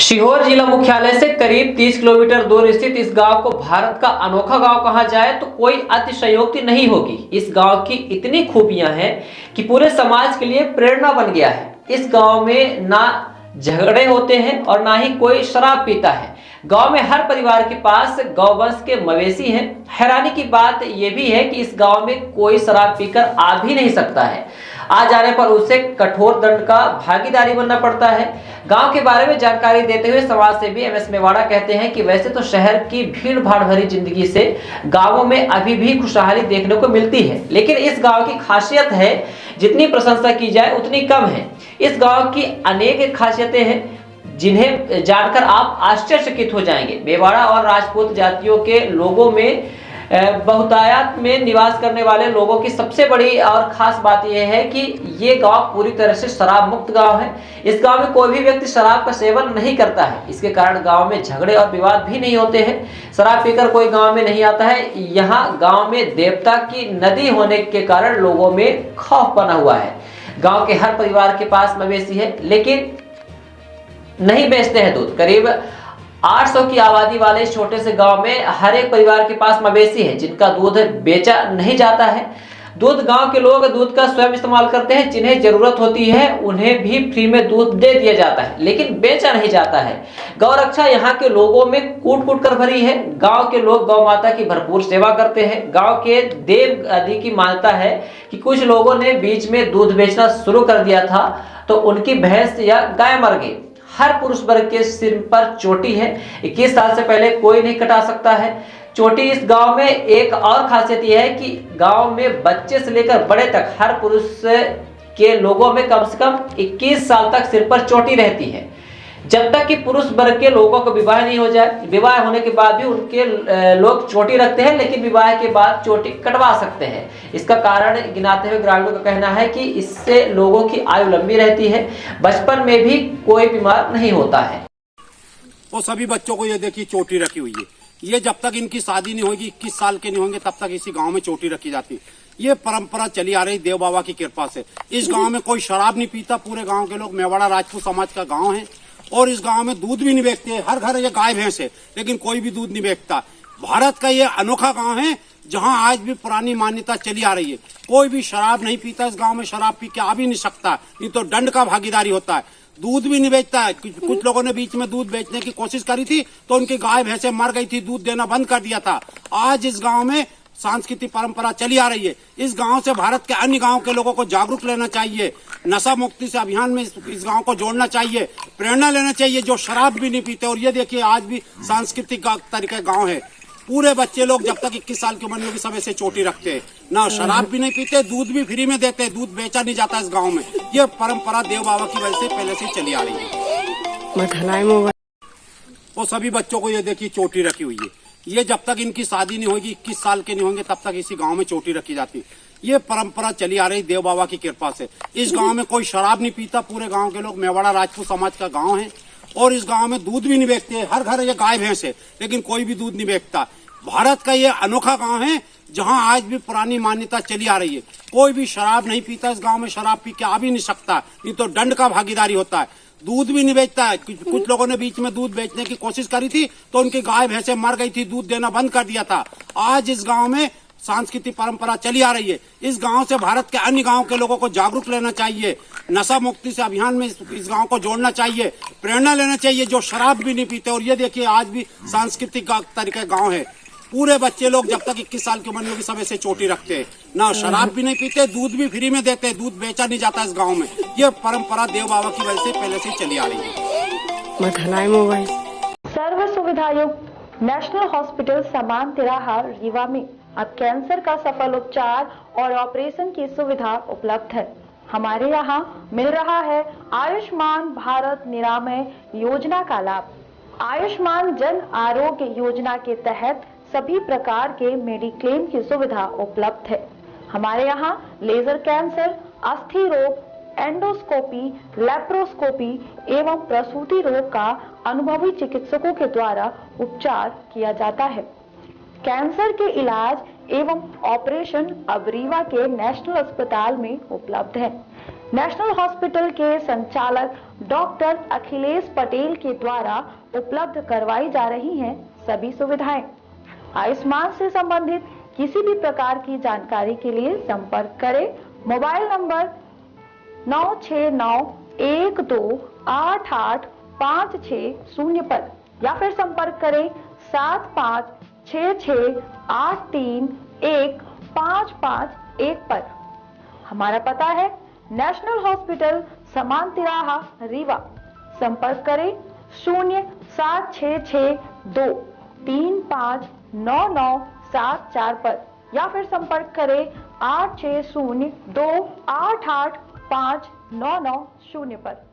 सीहोर जिला मुख्यालय से करीब 30 किलोमीटर दूर स्थित इस गांव को भारत का अनोखा गांव कहा जाए तो कोई अतिशयोक्ति नहीं होगी। इस गांव की इतनी खूबियां हैं कि पूरे समाज के लिए प्रेरणा बन गया है। इस गांव में ना झगड़े होते हैं और ना ही कोई शराब पीता है। गांव में हर परिवार के पास गौवंश के मवेशी हैं। हैरानी की बात यह भी है कि इस गांव में कोई शराब पीकर आ भी नहीं सकता है। आ जाने पर उसे कठोर दंड का भागीदारी बनना पड़ता है। गांव के बारे में जानकारी देते हुए समाज सेवी एमएस मेवाड़ा कहते हैं कि वैसे तो शहर की भीड़ भाड़ भरी जिंदगी से गांवों में अभी भी खुशहाली देखने को मिलती है, लेकिन इस गांव की खासियत है जितनी प्रशंसा की जाए उतनी कम है। इस गांव की अनेक खासियतें हैं जिन्हें जानकर आप आश्चर्यचकित हो जाएंगे। मेवाड़ा और राजपूत जातियों के लोगों में बहुतायत में निवास करने वाले लोगों की सबसे बड़ी और खास बात यह है कि ये गांव पूरी तरह से शराब मुक्त गांव है। इस गांव में कोई भी व्यक्ति शराब का सेवन नहीं करता है। इसके कारण गांव में झगड़े और विवाद भी नहीं होते हैं। शराब पीकर कोई गांव में नहीं आता है। यहाँ गांव में देवता की नदी होने के कारण लोगों में खौफ बना हुआ है। गांव के हर परिवार के पास मवेशी है, लेकिन नहीं बेचते हैं दूध। करीब 800 की आबादी वाले इस छोटे से गांव में हर एक परिवार के पास मवेशी है जिनका दूध बेचा नहीं जाता है। दूध गांव के लोग दूध का स्वयं इस्तेमाल करते हैं। जिन्हें जरूरत होती है उन्हें भी फ्री में दूध दे दिया जाता है, लेकिन बेचा नहीं जाता है। गौ रक्षा यहाँ के लोगों में कूट कूट कर भरी है। गांव के लोग गौ माता की भरपूर सेवा करते हैं। गांव के देव आदि की मान्यता है कि कुछ लोगों ने बीच में दूध बेचना शुरू कर दिया था तो उनकी भैंस या गाय मर गई। हर पुरुष वर्ग के सिर पर चोटी है। 21 साल से पहले कोई नहीं कटा सकता है चोटी। इस गांव में एक और खासियत यह है कि गांव में बच्चे से लेकर बड़े तक हर पुरुष के लोगों में कम से कम 21 साल तक सिर पर चोटी रहती है, जब तक कि पुरुष वर्ग के लोगों को विवाह नहीं हो जाए। विवाह होने के बाद भी उनके लोग चोटी रखते हैं, लेकिन विवाह के बाद चोटी कटवा सकते हैं। इसका कारण गिनाते हुए ग्रामीणों का कहना है कि इससे लोगों की आयु लंबी रहती है, बचपन में भी कोई बीमार नहीं होता है। और सभी बच्चों को ये देखिए चोटी रखी हुई है। ये जब तक इनकी शादी नहीं होगी, 21 साल के नहीं होंगे, तब तक इसी गाँव में चोटी रखी जाती। ये परंपरा चली आ रही देव बाबा की कृपा से। इस गाँव में कोई शराब नहीं पीता। पूरे गाँव के लोग मेवाड़ा राजपूत समाज का गाँव है और इस गांव में दूध भी नहीं बेचते। हर घर ये गाय भैंस है, लेकिन कोई भी दूध नहीं बेचता। भारत का ये अनोखा गांव है जहां आज भी पुरानी मान्यता चली आ रही है। कोई भी शराब नहीं पीता। इस गांव में शराब पी के आ भी नहीं सकता, नहीं तो दंड का भागीदारी होता है। दूध भी नहीं बेचता है। कुछ लोगों ने बीच में दूध बेचने की कोशिश करी थी तो उनकी गाय भैंसे मर गई थी, दूध देना बंद कर दिया था। आज इस गाँव में सांस्कृतिक परंपरा चली आ रही है। इस गांव से भारत के अन्य गांव के लोगों को जागरूक लेना चाहिए। नशा मुक्ति से अभियान में इस गांव को जोड़ना चाहिए। प्रेरणा लेना चाहिए जो शराब भी नहीं पीते। और ये देखिए आज भी सांस्कृतिक तरीके गांव है। पूरे बच्चे लोग जब तक 21 साल की उम्र में समय से चोटी रखते हैं, ना शराब भी नहीं पीते, दूध भी फ्री में देते हैं। दूध बेचा नहीं जाता इस गाँव में। ये परंपरा देव बाबा की वजह से पहले से चली आ रही है। और सभी बच्चों को ये देखिए चोटी रखी हुई है। ये जब तक इनकी शादी नहीं होगी, 21 साल के नहीं होंगे, तब तक इसी गांव में चोटी रखी जाती। ये परंपरा चली आ रही देव बाबा की कृपा से। इस गांव में कोई शराब नहीं पीता। पूरे गांव के लोग मेवाड़ा राजपूत समाज का गांव है और इस गांव में दूध भी नहीं बेचते। हर घर ये गाय भैंस है, लेकिन कोई भी दूध नहीं बेचता। भारत का ये अनोखा गाँव है जहाँ आज भी पुरानी मान्यता चली आ रही है। कोई भी शराब नहीं पीता। इस गाँव में शराब पी के आ भी नहीं सकता, नहीं तो दंड का भागीदारी होता है। दूध भी नहीं बेचता है। कुछ लोगों ने बीच में दूध बेचने की कोशिश करी थी तो उनकी गाय भैंसे मर गई थी, दूध देना बंद कर दिया था। आज इस गांव में सांस्कृतिक परंपरा चली आ रही है। इस गांव से भारत के अन्य गांव के लोगों को जागरूक लेना चाहिए। नशा मुक्ति से अभियान में इस गांव को जोड़ना चाहिए। प्रेरणा लेना चाहिए जो शराब भी नहीं पीते। और ये देखिए आज भी सांस्कृतिक तरीके गाँव है। पूरे बच्चे लोग जब तक 21 साल की उम्र में समय से चोटी रखते हैं, ना शराब भी नहीं पीते, दूध भी फ्री में देते हैं। दूध बेचा नहीं जाता इस गांव में। ये परंपरा देव बाबा की वजह से पहले से चली आ रही है। सर्व सुविधा युक्त नेशनल हॉस्पिटल समान तिराहा रीवा में अब कैंसर का सफल उपचार और ऑपरेशन की सुविधा उपलब्ध है। हमारे यहाँ मिल रहा है आयुष्मान भारत निरामय योजना का लाभ। आयुष्मान जन आरोग्य योजना के तहत सभी प्रकार के मेडिक्लेम की सुविधा उपलब्ध है। हमारे यहाँ लेजर कैंसर, अस्थि रोग, एंडोस्कोपी, लेप्रोस्कोपी एवं प्रसूति रोग का अनुभवी चिकित्सकों के द्वारा उपचार किया जाता है। कैंसर के इलाज एवं ऑपरेशन अब रीवा के नेशनल अस्पताल में उपलब्ध है। नेशनल हॉस्पिटल के संचालक डॉक्टर अखिलेश पटेल के द्वारा उपलब्ध करवाई जा रही हैं सभी सुविधाएं। आयुष्मान से संबंधित किसी भी प्रकार की जानकारी के लिए संपर्क करें मोबाइल नंबर 9691288560 पर या फिर संपर्क करें 7566831551 पर। हमारा पता है नेशनल हॉस्पिटल समान तिराहा रीवा। संपर्क करें 07662359974 पर या फिर संपर्क करें 8602885990 पर।